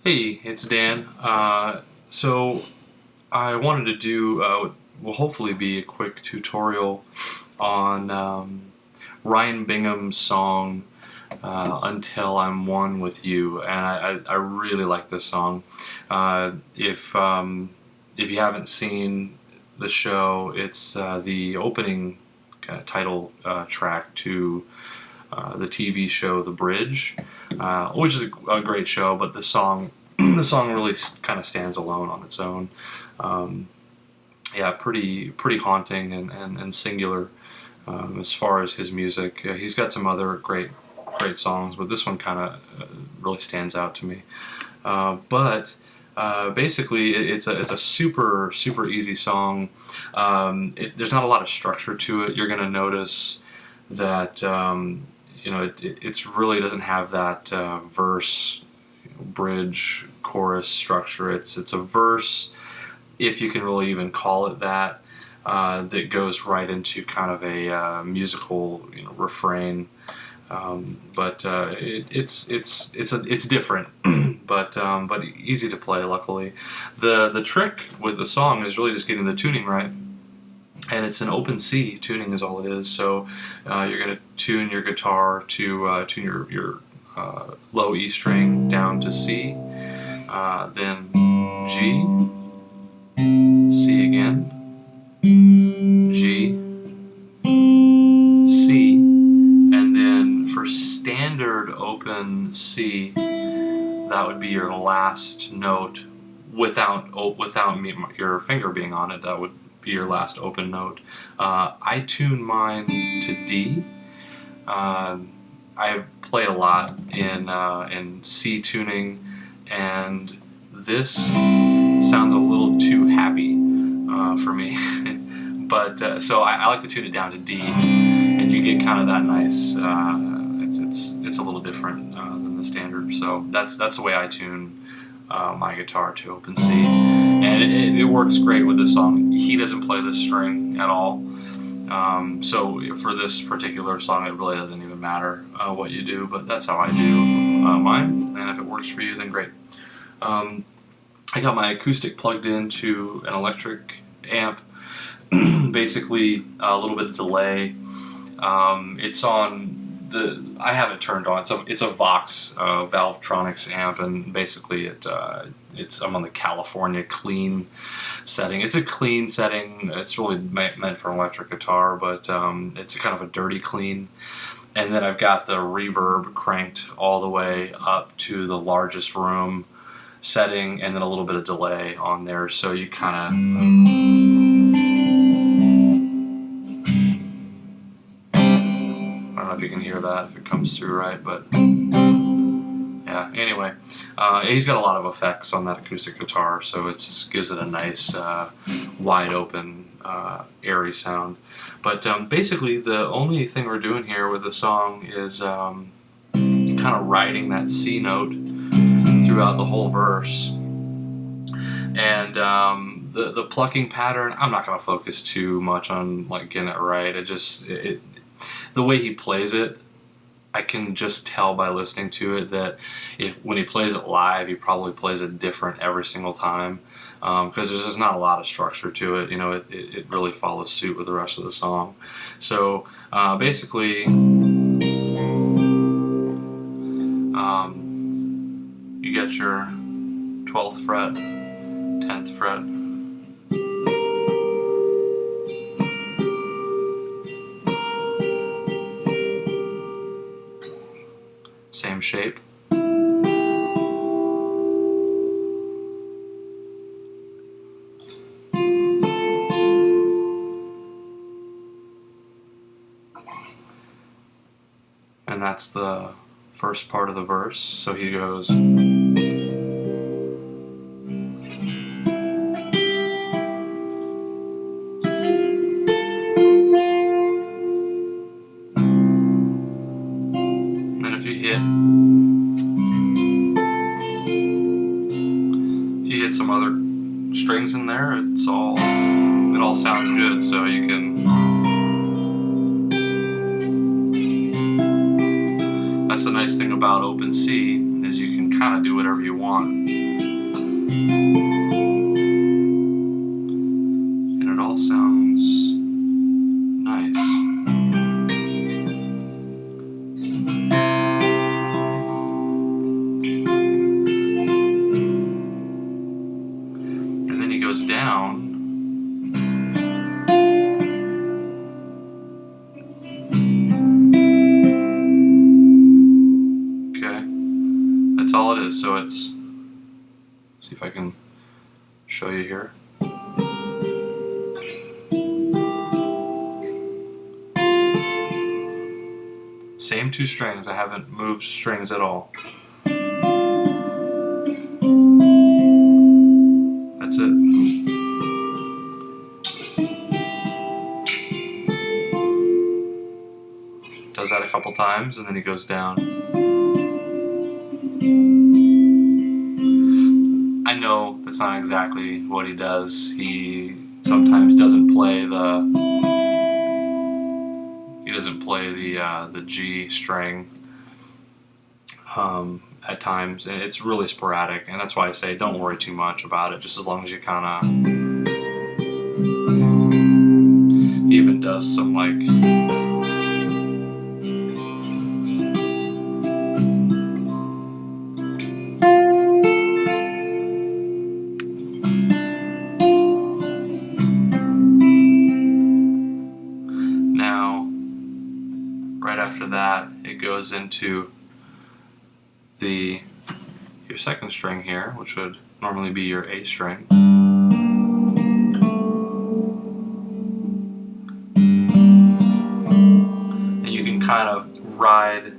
Hey, it's Dan. So I wanted to do will hopefully be a quick tutorial on Ryan Bingham's song "Until I'm One with You," and I really like this song. If you haven't seen the show, it's the opening title track to the TV show The Bridge, which is a great show, but the song the song really kind of stands alone on its own. Um, yeah, pretty haunting and singular as far as his music. He's got some other great songs, but this one kind of really stands out to me. But basically, it's a super easy song. There's not a lot of structure to it. You're going to notice that it's really doesn't have that verse, bridge, chorus structure. It's a verse, if you can really even call it that, that goes right into kind of a musical refrain. But it's different, but easy to play. Luckily, the trick with the song is really just getting the tuning right. And it's an open C tuning is all it is. So you're going to tune your guitar to tune your low E string down to C, then G, C again, G, C, and then for standard open C, that would be your last note without your finger being on it. That would be your last open note. I tune mine to D. I play a lot in C tuning, and this sounds a little too happy for me. But so I like to tune it down to D, and you get kind of that nice. It's a little different than the standard. So that's the way I tune my guitar to open C, and it works great with this song. He doesn't play this string at all, so for this particular song it really doesn't even matter what you do, but that's how I do mine, and if it works for you, then great. I got my acoustic plugged into an electric amp, basically a little bit of delay. It's on I have it turned on. It's a Vox Valvetronics amp, and basically I'm on the California clean setting. It's a clean setting. It's really meant for an electric guitar, but it's a kind of a dirty clean. And then I've got the reverb cranked all the way up to the largest room setting, and then a little bit of delay on there, so you kind of. I don't know if you can hear that, if it comes through right, but yeah, anyway. He's got a lot of effects on that acoustic guitar, so it just gives it a nice, wide open, airy sound. But basically, the only thing we're doing here with the song is kind of riding that C note throughout the whole verse. And the plucking pattern, I'm not going to focus too much on like getting it right. The way he plays it, I can just tell by listening to it that when he plays it live, he probably plays it different every single time, because there's just not a lot of structure to it. It really follows suit with the rest of the song. So basically, you get your 12th fret, 10th fret, same shape. And that's the first part of the verse. So he goes. And if you hit some other strings in there, it all sounds good. So you can. That's the nice thing about open C, is you can can kind of do whatever you want. And it all sounds nice. And then he goes down. That's all it is. So it's, see if I can show you here. Same two strings. I haven't moved strings at all. That's it. Does that a couple times and then he goes down. I know that's not exactly what he does. He sometimes doesn't play the G string at times, and it's really sporadic, and that's why I say don't worry too much about it, just as long as you kind of even does some like right after that, it goes into your second string here, which would normally be your A string. And you can kind of ride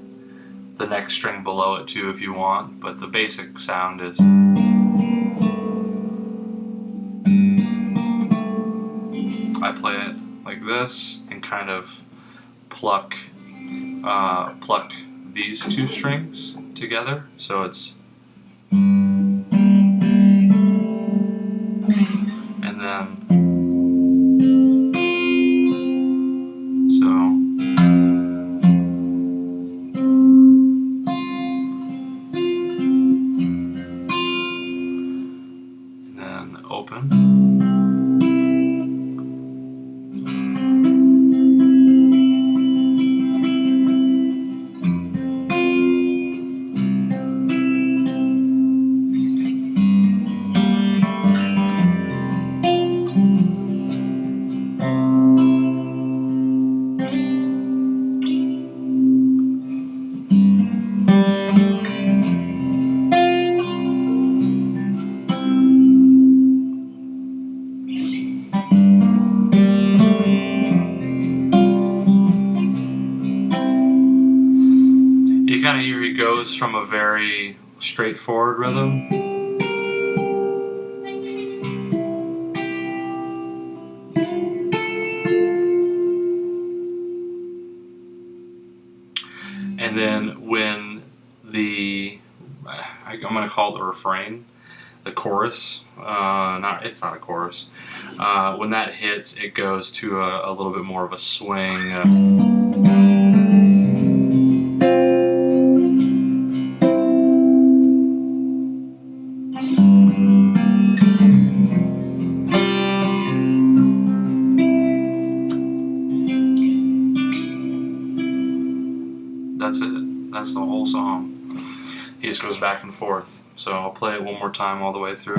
the next string below it too if you want, but the basic sound is. I play it like this and kind of pluck these two strings together, so it's, and then so and then open. You kind of hear he goes from a very straightforward rhythm and then when I'm going to call it the refrain, the chorus, it's not a chorus, when that hits, it goes to a little bit more of a swing. That's it. That's the whole song. He just goes back and forth. So I'll play it one more time all the way through.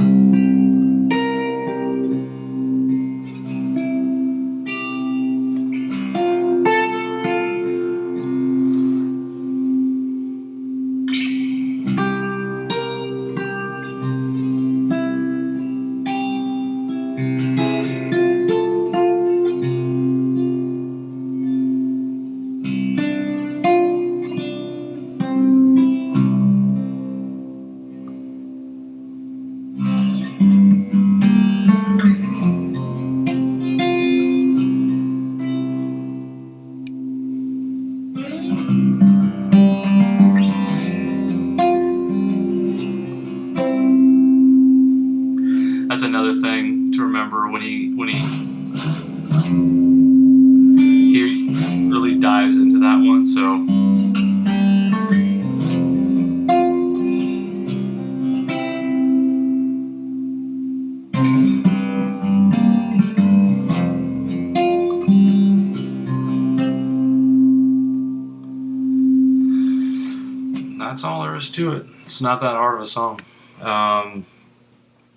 That's another thing to remember when he really dives into that one. So that's all there is to it. It's not that hard of a song.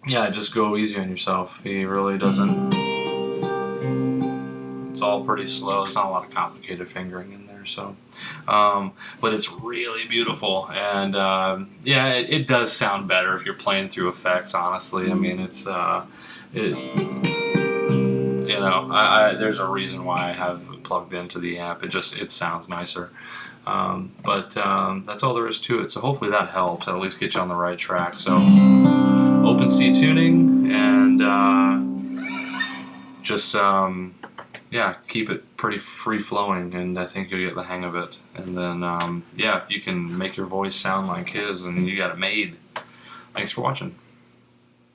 Yeah, just go easy on yourself. He really doesn't. It's all pretty slow. There's not a lot of complicated fingering in there, so. But it's really beautiful, and yeah, it does sound better if you're playing through effects. Honestly, I mean, it's you know, there's a reason why I have it plugged into the amp. It sounds nicer. But that's all there is to it. So hopefully that helps. At least get you on the right track. So open C tuning and just yeah, keep it pretty free flowing, and I think you'll get the hang of it. And then yeah, you can make your voice sound like his, and you got it made. Thanks for watching.